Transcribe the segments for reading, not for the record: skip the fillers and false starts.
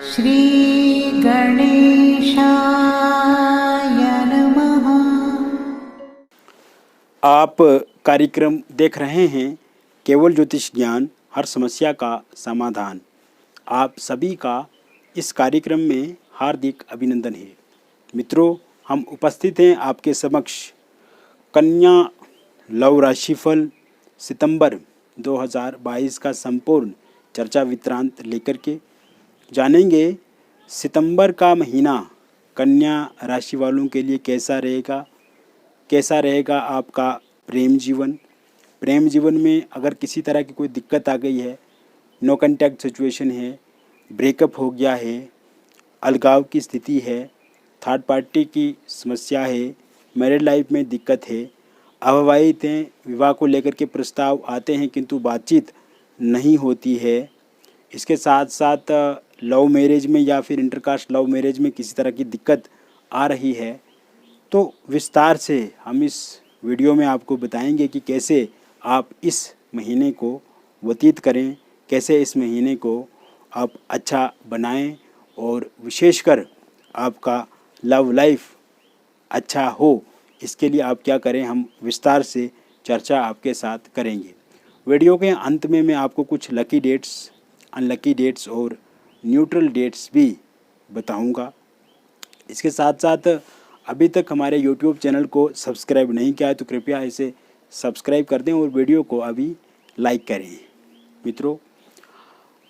श्री गणेशाय नमः। आप कार्यक्रम देख रहे हैं केवल ज्योतिष ज्ञान, हर समस्या का समाधान। आप सभी का इस कार्यक्रम में हार्दिक अभिनंदन है। मित्रों, हम उपस्थित हैं आपके समक्ष कन्या लव राशिफल सितंबर 2022 का संपूर्ण चर्चा वृत्तांत लेकर के जानेंगे। सितंबर का महीना कन्या राशि वालों के लिए कैसा रहेगा आपका प्रेम जीवन में अगर किसी तरह की कोई दिक्कत आ गई है, नो कांटेक्ट सिचुएशन है, ब्रेकअप हो गया है, अलगाव की स्थिति है, थर्ड पार्टी की समस्या है, मैरिड लाइफ में दिक्कत है, अविवाहित हैं, विवाह को लेकर के प्रस्ताव आते हैं किंतु बातचीत नहीं होती है, इसके साथ साथ लव मैरिज में या फिर इंटरकास्ट लव मैरिज में किसी तरह की दिक्कत आ रही है, तो विस्तार से हम इस वीडियो में आपको बताएंगे कि कैसे आप इस महीने को व्यतीत करें, कैसे इस महीने को आप अच्छा बनाएं और विशेषकर आपका लव लाइफ अच्छा हो, इसके लिए आप क्या करें, हम विस्तार से चर्चा आपके साथ करेंगे। वीडियो के अंत में मैं आपको कुछ लकी डेट्स, अनलकी डेट्स और न्यूट्रल डेट्स भी बताऊंगा। इसके साथ साथ अभी तक हमारे YouTube चैनल को सब्सक्राइब नहीं किया है तो कृपया इसे सब्सक्राइब कर दें और वीडियो को अभी लाइक करें। मित्रों,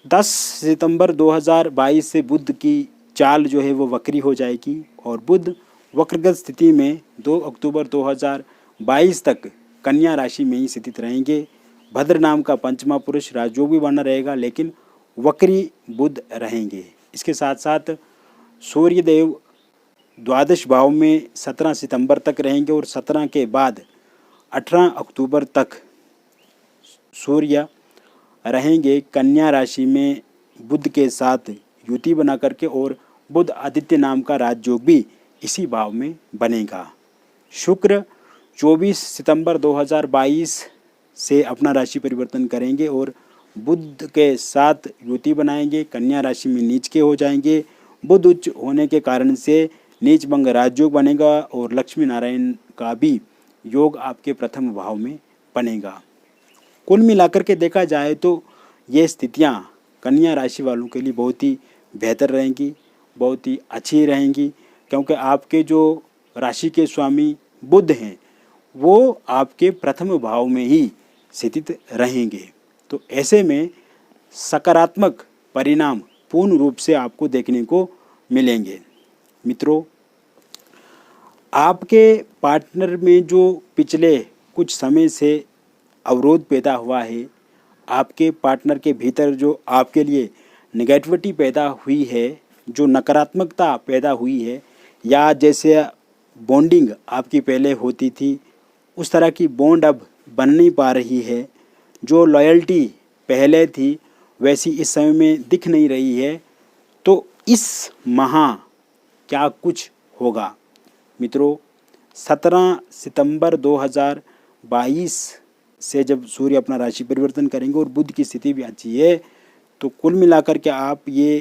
10 सितंबर 2022 से बुध की चाल जो है वो वक्री हो जाएगी और बुध वक्रगत स्थिति में 2 अक्टूबर 2022 तक कन्या राशि में ही स्थित रहेंगे। भद्र नाम का पंचमा पुरुष राजयोग भी बना रहेगा लेकिन वक्री बुध रहेंगे। इसके साथ साथ सूर्यदेव द्वादश भाव में 17 सितंबर तक रहेंगे और 17 के बाद 18 अक्टूबर तक सूर्य रहेंगे कन्या राशि में बुध के साथ युति बना करके और बुध आदित्य नाम का राजयोग भी इसी भाव में बनेगा। शुक्र 24 सितंबर 2022 से अपना राशि परिवर्तन करेंगे और बुध के साथ युति बनाएंगे, कन्या राशि में नीच के हो जाएंगे। बुध उच्च होने के कारण से नीच भंग राजयोग बनेगा और लक्ष्मी नारायण का भी योग आपके प्रथम भाव में बनेगा। कुल मिलाकर के देखा जाए तो ये स्थितियाँ कन्या राशि वालों के लिए बहुत ही बेहतर रहेंगी, बहुत ही अच्छी रहेंगी, क्योंकि आपके जो राशि के स्वामी बुध हैं वो आपके प्रथम भाव में ही स्थित रहेंगे। तो ऐसे में सकारात्मक परिणाम पूर्ण रूप से आपको देखने को मिलेंगे। मित्रों, आपके पार्टनर में जो पिछले कुछ समय से अवरोध पैदा हुआ है, आपके पार्टनर के भीतर जो आपके लिए नेगेटिविटी पैदा हुई है, जो नकारात्मकता पैदा हुई है, या जैसे बॉन्डिंग आपकी पहले होती थी उस तरह की बॉन्ड अब बन नहीं पा रही है, जो लॉयल्टी पहले थी वैसी इस समय में दिख नहीं रही है, तो इस माह क्या कुछ होगा। मित्रों, 17 सितंबर 2022 से जब सूर्य अपना राशि परिवर्तन करेंगे और बुध की स्थिति भी अच्छी है, तो कुल मिलाकर के आप ये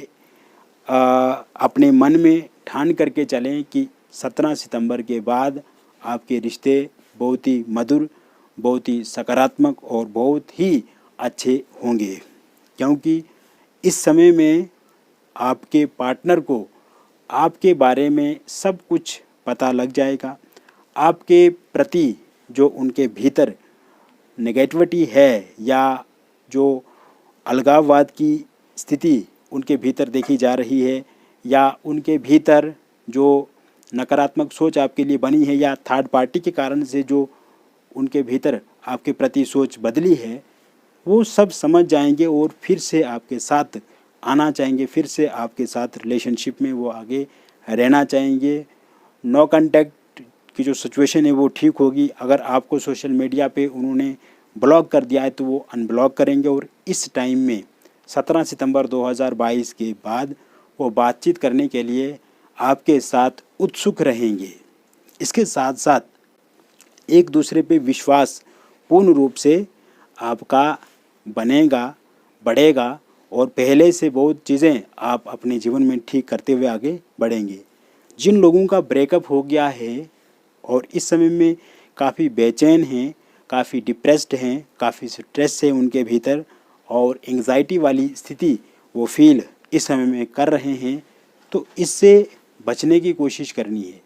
अपने मन में ठान करके चलें कि 17 सितंबर के बाद आपके रिश्ते बहुत ही मधुर, बहुत ही सकारात्मक और बहुत ही अच्छे होंगे, क्योंकि इस समय में आपके पार्टनर को आपके बारे में सब कुछ पता लग जाएगा। आपके प्रति जो उनके भीतर नेगेटिविटी है या जो अलगाववाद की स्थिति उनके भीतर देखी जा रही है, या उनके भीतर जो नकारात्मक सोच आपके लिए बनी है, या थर्ड पार्टी के कारण से जो उनके भीतर आपके प्रति सोच बदली है, वो सब समझ जाएंगे और फिर से आपके साथ आना चाहेंगे, फिर से आपके साथ रिलेशनशिप में वो आगे रहना चाहेंगे। नो कांटेक्ट की जो सिचुएशन है वो ठीक होगी। अगर आपको सोशल मीडिया पे उन्होंने ब्लॉक कर दिया है तो वो अनब्लॉक करेंगे और इस टाइम में 17 सितंबर 2022 के बाद वो बातचीत करने के लिए आपके साथ उत्सुक रहेंगे। इसके साथ साथ एक दूसरे पे विश्वास पूर्ण रूप से आपका बनेगा, बढ़ेगा और पहले से बहुत चीज़ें आप अपने जीवन में ठीक करते हुए आगे बढ़ेंगे। जिन लोगों का ब्रेकअप हो गया है और इस समय में काफ़ी बेचैन हैं, काफ़ी डिप्रेस्ड हैं, काफ़ी स्ट्रेस है उनके भीतर और एंग्जाइटी वाली स्थिति वो फील इस समय में कर रहे हैं, तो इससे बचने की कोशिश करनी है।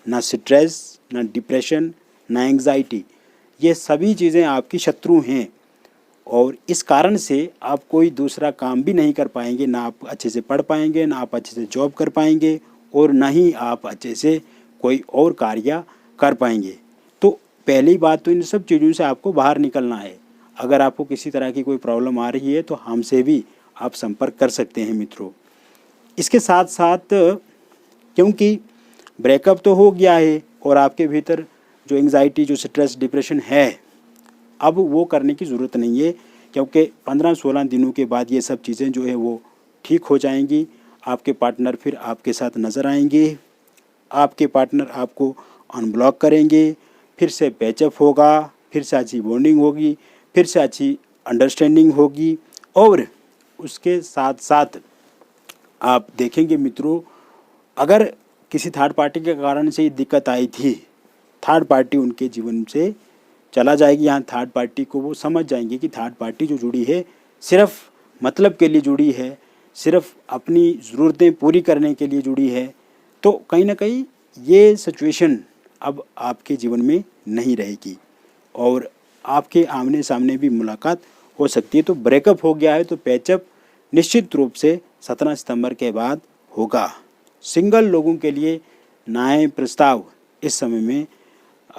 ना स्ट्रेस, ना डिप्रेशन, ना एंग्जाइटी, ये सभी चीज़ें आपकी शत्रु हैं और इस कारण से आप कोई दूसरा काम भी नहीं कर पाएंगे। ना आप अच्छे से पढ़ पाएंगे, ना आप अच्छे से जॉब कर पाएंगे और ना ही आप अच्छे से कोई और कार्य कर पाएंगे। तो पहली बात तो इन सब चीज़ों से आपको बाहर निकलना है। अगर आपको किसी तरह की कोई प्रॉब्लम आ रही है तो हमसे भी आप संपर्क कर सकते हैं मित्रों। इसके साथ साथ क्योंकि ब्रेकअप तो हो गया है और आपके भीतर जो एंग्जाइटी, जो स्ट्रेस, डिप्रेशन है, अब वो करने की ज़रूरत नहीं है, क्योंकि 15-16 दिनों के बाद ये सब चीज़ें जो है वो ठीक हो जाएंगी। आपके पार्टनर फिर आपके साथ नज़र आएंगे, आपके पार्टनर आपको अनब्लॉक करेंगे, फिर से पैचअप होगा, फिर से अच्छी बॉन्डिंग होगी, फिर से अच्छी अंडरस्टैंडिंग होगी। और उसके साथ साथ आप देखेंगे मित्रों, अगर किसी थर्ड पार्टी के कारण से ये दिक्कत आई थी, थर्ड पार्टी उनके जीवन से चला जाएगी। यहाँ थर्ड पार्टी को वो समझ जाएंगे कि थर्ड पार्टी जो जुड़ी है सिर्फ मतलब के लिए जुड़ी है, सिर्फ अपनी ज़रूरतें पूरी करने के लिए जुड़ी है। तो कहीं ना कहीं ये सिचुएशन अब आपके जीवन में नहीं रहेगी और आपके आमने सामने भी मुलाकात हो सकती है। तो ब्रेकअप हो गया है तो पैचअप निश्चित रूप से 17 सितंबर के बाद होगा। सिंगल लोगों के लिए नए प्रस्ताव इस समय में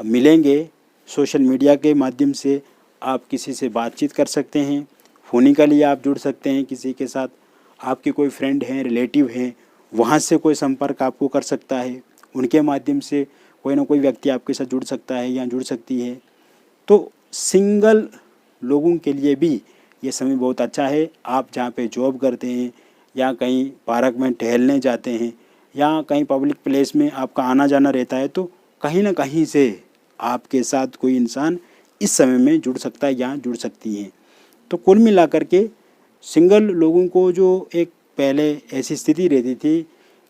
मिलेंगे। सोशल मीडिया के माध्यम से आप किसी से बातचीत कर सकते हैं, फ़ोनिकली आप जुड़ सकते हैं किसी के साथ। आपके कोई फ्रेंड हैं, रिलेटिव हैं, वहाँ से कोई संपर्क आपको कर सकता है, उनके माध्यम से कोई ना कोई व्यक्ति आपके साथ जुड़ सकता है या जुड़ सकती है। तो सिंगल लोगों के लिए भी ये समय बहुत अच्छा है। आप जहाँ पे जॉब करते हैं या कहीं पार्क में टहलने जाते हैं या कहीं पब्लिक प्लेस में आपका आना जाना रहता है, तो कहीं ना कहीं से आपके साथ कोई इंसान इस समय में जुड़ सकता है या जुड़ सकती है। तो कुल मिलाकर के सिंगल लोगों को जो एक पहले ऐसी स्थिति रहती थी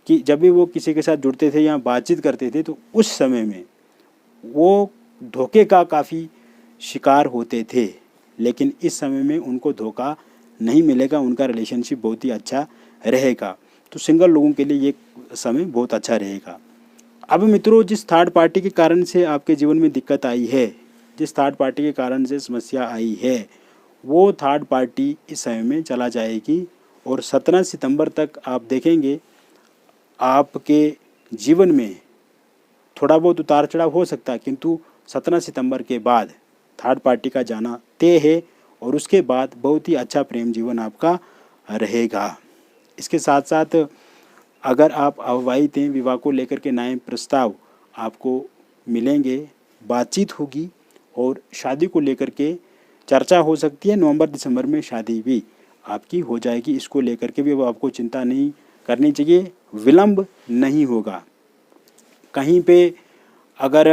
कि जब भी वो किसी के साथ जुड़ते थे या बातचीत करते थे तो उस समय में वो धोखे का काफ़ी शिकार होते थे, लेकिन इस समय में उनको धोखा नहीं मिलेगा, उनका रिलेशनशिप बहुत ही अच्छा रहेगा। तो सिंगल लोगों के लिए ये समय बहुत अच्छा रहेगा। अब मित्रों, जिस थर्ड पार्टी के कारण से आपके जीवन में दिक्कत आई है, जिस थर्ड पार्टी के कारण से समस्या आई है, वो थर्ड पार्टी इस समय में चला जाएगी और 17 सितंबर तक आप देखेंगे आपके जीवन में थोड़ा बहुत उतार चढ़ाव हो सकता है, किंतु 17 सितंबर के बाद थर्ड पार्टी का जाना तय है और उसके बाद बहुत ही अच्छा प्रेम जीवन आपका रहेगा। इसके साथ साथ अगर आप अविवाहित हैं, विवाह को लेकर के नए प्रस्ताव आपको मिलेंगे, बातचीत होगी और शादी को लेकर के चर्चा हो सकती है। नवंबर-दिसंबर में शादी भी आपकी हो जाएगी। इसको लेकर के भी अब आपको चिंता नहीं करनी चाहिए, विलंब नहीं होगा। कहीं पे अगर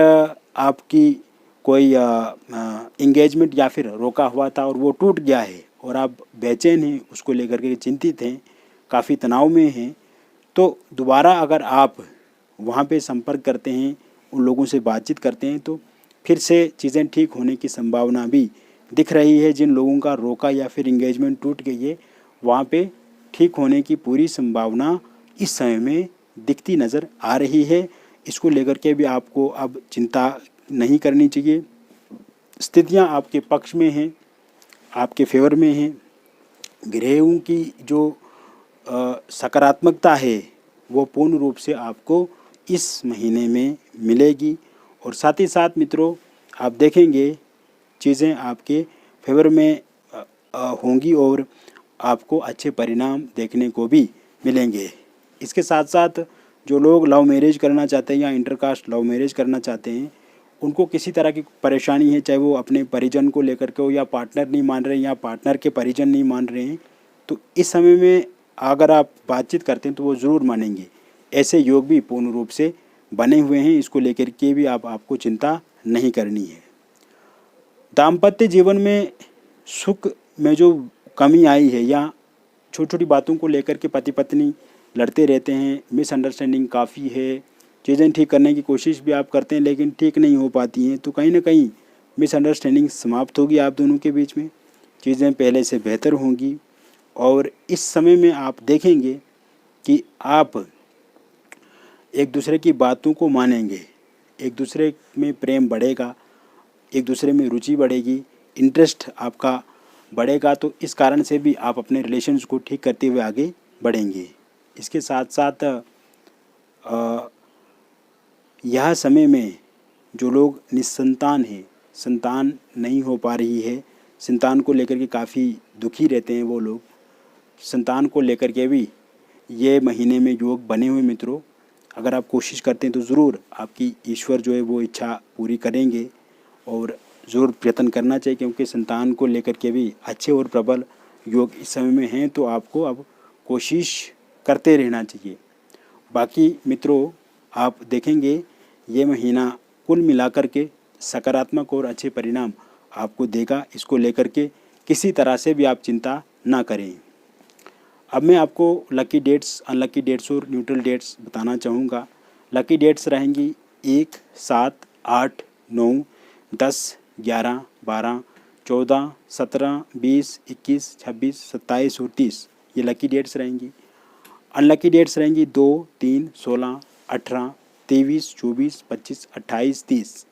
आपकी कोई इंगेजमेंट या फिर रोका हुआ था और वो टूट गया है और आप बेचैन हैं, उसको लेकर के चिंतित हैं, काफ़ी तनाव में हैं, तो दोबारा अगर आप वहाँ पे संपर्क करते हैं, उन लोगों से बातचीत करते हैं, तो फिर से चीज़ें ठीक होने की संभावना भी दिख रही है। जिन लोगों का रोका या फिर इंगेजमेंट टूट गई है, वहाँ पे ठीक होने की पूरी संभावना इस समय में दिखती नज़र आ रही है। इसको लेकर के भी आपको अब चिंता नहीं करनी चाहिए। स्थितियाँ आपके पक्ष में हैं, आपके फेवर में हैं। ग्रहों की जो सकारात्मकता है वो पूर्ण रूप से आपको इस महीने में मिलेगी और साथ ही साथ मित्रों, आप देखेंगे चीज़ें आपके फेवर में होंगी और आपको अच्छे परिणाम देखने को भी मिलेंगे। इसके साथ साथ जो लोग लव मैरिज करना चाहते हैं या इंटरकास्ट लव मैरिज करना चाहते हैं, उनको किसी तरह की परेशानी है, चाहे वो अपने परिजन को लेकर के हो या पार्टनर नहीं मान रहे हैं या पार्टनर के परिजन नहीं मान रहे हैं, तो इस समय में अगर आप बातचीत करते हैं तो वो ज़रूर मानेंगे। ऐसे योग भी पूर्ण रूप से बने हुए हैं। इसको लेकर के भी आपको चिंता नहीं करनी है। दाम्पत्य जीवन में सुख में जो कमी आई है या छोटी छोटी बातों को लेकर के पति पत्नी लड़ते रहते हैं, मिसअंडरस्टैंडिंग काफ़ी है, चीज़ें ठीक करने की कोशिश भी आप करते हैं लेकिन ठीक नहीं हो पाती हैं, तो कहीं ना कहीं मिसअंडरस्टैंडिंग समाप्त होगी आप दोनों के बीच में, चीज़ें पहले से बेहतर होंगी। और इस समय में आप देखेंगे कि आप एक दूसरे की बातों को मानेंगे, एक दूसरे में प्रेम बढ़ेगा, एक दूसरे में रुचि बढ़ेगी, इंटरेस्ट आपका बढ़ेगा, तो इस कारण से भी आप अपने रिलेशंस को ठीक करते हुए आगे बढ़ेंगे। इसके साथ साथ यह समय में जो लोग निसंतान हैं, संतान नहीं हो पा रही है, संतान को लेकर के काफ़ी दुखी रहते हैं वो लोग, संतान को लेकर के भी ये महीने में योग बने हुए मित्रों, अगर आप कोशिश करते हैं तो ज़रूर आपकी ईश्वर जो है वो इच्छा पूरी करेंगे और ज़रूर प्रयत्न करना चाहिए, क्योंकि संतान को लेकर के भी अच्छे और प्रबल योग इस समय में हैं, तो आपको अब कोशिश करते रहना चाहिए। बाकी मित्रों आप देखेंगे ये महीना कुल मिलाकर के सकारात्मक और अच्छे परिणाम आपको देगा, इसको लेकर के किसी तरह से भी आप चिंता ना करें। अब मैं आपको लकी डेट्स, अनलकी डेट्स और न्यूट्रल डेट्स बताना चाहूँगा। लकी डेट्स रहेंगी 1, 7, 8, 9, 10, 11, 12, 14, 17, 20, 21, 26, 27 और 30, ये लकी डेट्स रहेंगी। अनलकी डेट्स रहेंगी 2, 3, 16, 18, 23, 24, 25, 28, 30।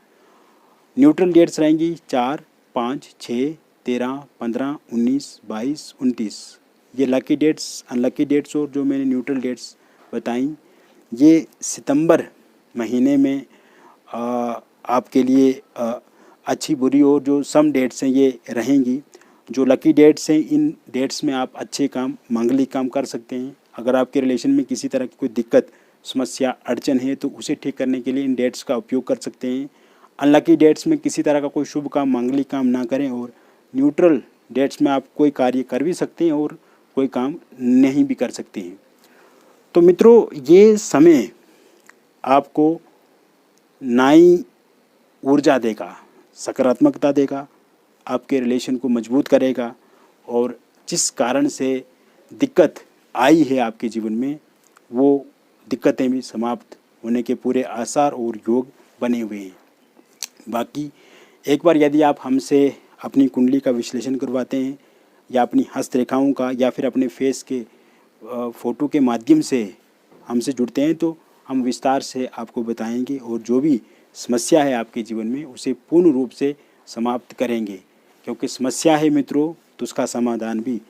न्यूट्रल डेट्स रहेंगी 4, 5, 6, 13, 15, 19, 22, 29। ये लकी डेट्स, अनलकी डेट्स और जो मैंने न्यूट्रल डेट्स बताई, ये सितंबर महीने में आपके लिए अच्छी बुरी और जो सम डेट्स हैं ये रहेंगी। जो लकी डेट्स हैं, इन डेट्स में आप अच्छे काम, मांगलिक काम कर सकते हैं। अगर आपके रिलेशन में किसी तरह की कोई दिक्कत, समस्या, अड़चन है तो उसे ठीक करने के लिए इन डेट्स का उपयोग कर सकते हैं। अनलकी डेट्स में किसी तरह का कोई शुभ काम, मांगलिक काम ना करें, और न्यूट्रल डेट्स में आप कोई कार्य कर भी सकते हैं और कोई काम नहीं भी कर सकते हैं। तो मित्रों ये समय आपको नई ऊर्जा देगा, सकारात्मकता देगा, आपके रिलेशन को मजबूत करेगा, और जिस कारण से दिक्कत आई है आपके जीवन में वो दिक्कतें भी समाप्त होने के पूरे आसार और योग बने हुए हैं। बाकी एक बार यदि आप हमसे अपनी कुंडली का विश्लेषण करवाते हैं या अपनी हस्तरेखाओं का या फिर अपने फेस के फ़ोटो के माध्यम से हमसे जुड़ते हैं तो हम विस्तार से आपको बताएंगे और जो भी समस्या है आपके जीवन में उसे पूर्ण रूप से समाप्त करेंगे, क्योंकि समस्या है मित्रों तो उसका समाधान भी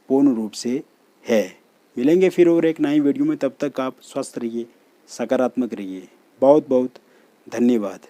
पूर्ण रूप से है। मिलेंगे फिर और एक नई वीडियो में, तब तक आप स्वस्थ रहिए, सकारात्मक रहिए। बहुत बहुत धन्यवाद।